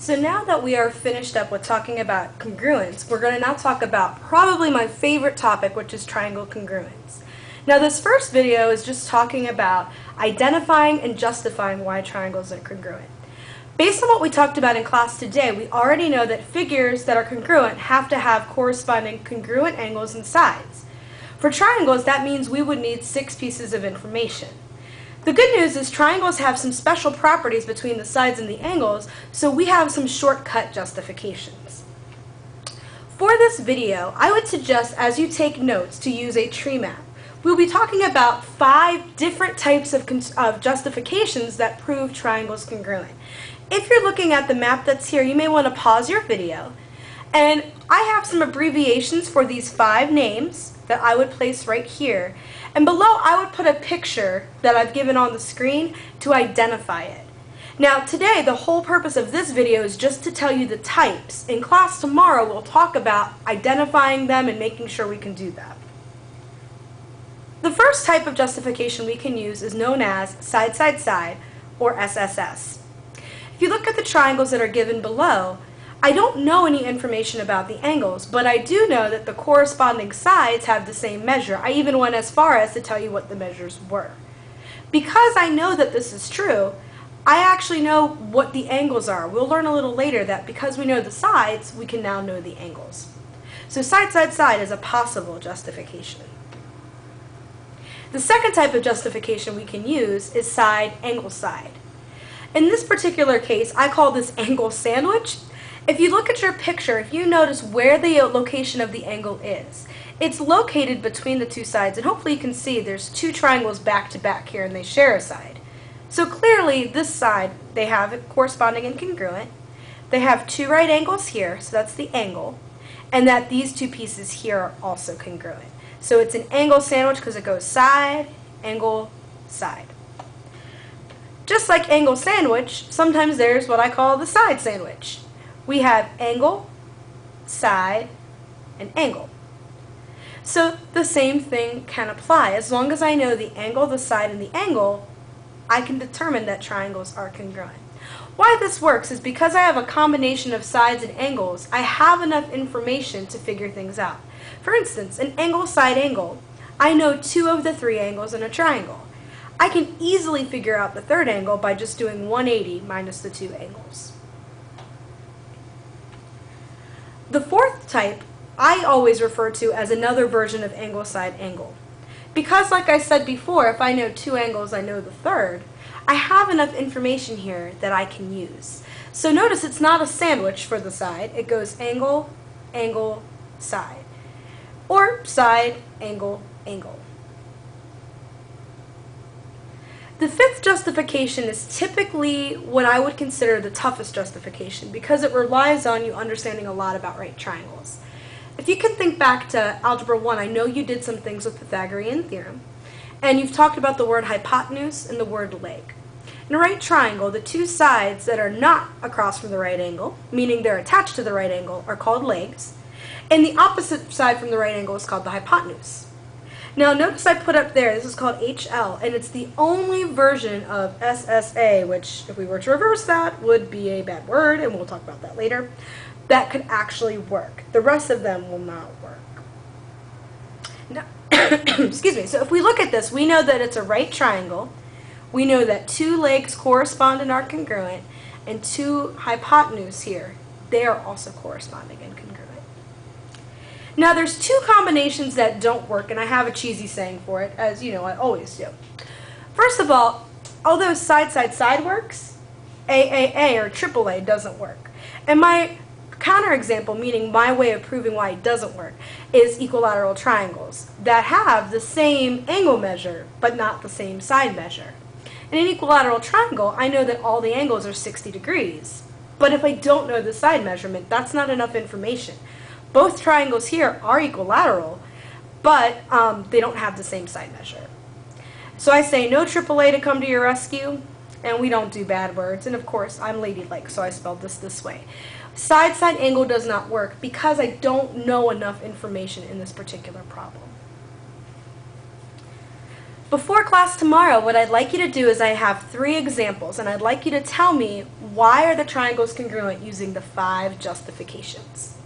So now that we are finished up with talking about congruence, we're going to now talk about probably my favorite topic, which is triangle congruence. Now this first video is just talking about identifying and justifying why triangles are congruent. Based on what we talked about in class today, we already know that figures that are congruent have to have corresponding congruent angles and sides. For triangles, that means we would need 6 pieces of information. The good news is triangles have some special properties between the sides and the angles, so we have some shortcut justifications. For this video, I would suggest as you take notes to use a tree map. We'll be talking about 5 different types of justifications that prove triangles congruent. If you're looking at the map that's here, you may want to pause your video. And I have some abbreviations for these 5 names that I would place right here. And below I would put a picture that I've given on the screen to identify it. Now today the whole purpose of this video is just to tell you the types. In class tomorrow we'll talk about identifying them and making sure we can do that. The first type of justification we can use is known as side, side, side, or SSS. If you look at the triangles that are given below, I don't know any information about the angles, but I do know that the corresponding sides have the same measure. I even went as far as to tell you what the measures were. Because I know that this is true, I actually know what the angles are. We'll learn a little later that because we know the sides, we can now know the angles. So side, side, side is a possible justification. The second type of justification we can use is side, angle, side. In this particular case, I call this angle sandwich. If you look at your picture, if you notice where the location of the angle is, it's located between the 2 sides, and hopefully you can see there's 2 triangles back to back here and they share a side. So clearly this side, they have it corresponding and congruent. They have 2 right angles here, so that's the angle, and that these 2 pieces here are also congruent. So it's an angle sandwich because it goes side, angle, side. Just like angle sandwich, sometimes there's what I call the side sandwich. We have angle, side, and angle. So the same thing can apply. As long as I know the angle, the side, and the angle, I can determine that triangles are congruent. Why this works is because I have a combination of sides and angles, I have enough information to figure things out. For instance, an angle, side, angle, I know 2 of the 3 angles in a triangle. I can easily figure out the 3rd angle by just doing 180 minus the 2 angles. The 4th type I always refer to as another version of angle, side, angle. Because like I said before, if I know 2 angles, I know the 3rd, I have enough information here that I can use. So notice it's not a sandwich for the side. It goes angle, angle, side. Or side, angle, angle. The 5th justification is typically what I would consider the toughest justification because it relies on you understanding a lot about right triangles. If you can think back to Algebra 1, I know you did some things with Pythagorean theorem, and you've talked about the word hypotenuse and the word leg. In a right triangle, the 2 sides that are not across from the right angle, meaning they're attached to the right angle, are called legs, and the opposite side from the right angle is called the hypotenuse. Now notice I put up there, this is called HL, and it's the only version of SSA, which if we were to reverse that would be a bad word, and we'll talk about that later, that could actually work. The rest of them will not work. Now, excuse me, so if we look at this, we know that it's a right triangle, we know that 2 legs correspond and are congruent, and 2 hypotenuse here, they are also corresponding and congruent. Now there's 2 combinations that don't work, and I have a cheesy saying for it, as you know I always do. First of all, although side, side, side works, AAA or AAA doesn't work. And my counterexample, meaning my way of proving why it doesn't work, is equilateral triangles that have the same angle measure, but not the same side measure. In an equilateral triangle, I know that all the angles are 60 degrees. But if I don't know the side measurement, that's not enough information. Both triangles here are equilateral, but they don't have the same side measure. So I say no AAA to come to your rescue, and we don't do bad words. And of course, I'm ladylike, so I spelled this way. Side, side angle does not work because I don't know enough information in this particular problem. Before class tomorrow, what I'd like you to do is I have 3 examples, and I'd like you to tell me why are the triangles congruent using the 5 justifications.